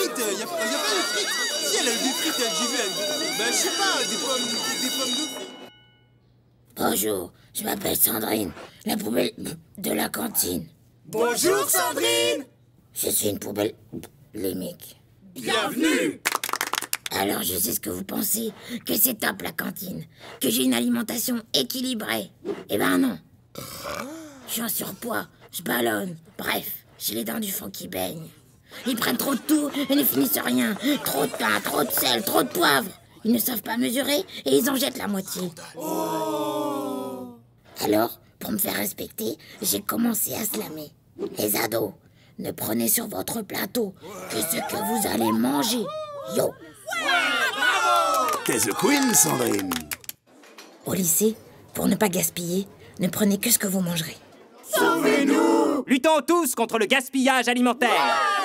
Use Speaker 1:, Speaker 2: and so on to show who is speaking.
Speaker 1: frites, y a pas de frites. Si, elle a des frites, j'ai vu, bah, je sais pas, des pommes de frites.
Speaker 2: Bonjour, je m'appelle Sandrine, la poubelle de la cantine.
Speaker 1: Bonjour, Sandrine.
Speaker 2: Je suis une poubelle polémique.
Speaker 1: Bienvenue.
Speaker 2: Alors je sais ce que vous pensez, que c'est top la cantine, que j'ai une alimentation équilibrée. Eh ben non. Je suis en surpoids, je ballonne, bref, j'ai les dents du fond qui baignent. Ils prennent trop de tout et ne finissent rien. Trop de pain, trop de sel, trop de poivre. Ils ne savent pas mesurer et ils en jettent la moitié. Alors, pour me faire respecter, j'ai commencé à slammer. Les ados, ne prenez sur votre plateau que ce que vous allez manger. Yo!
Speaker 3: T'es the queen, Sandrine.
Speaker 2: Au lycée, pour ne pas gaspiller, ne prenez que ce que vous mangerez.
Speaker 1: Sauvez-nous.
Speaker 4: Luttons tous contre le gaspillage alimentaire.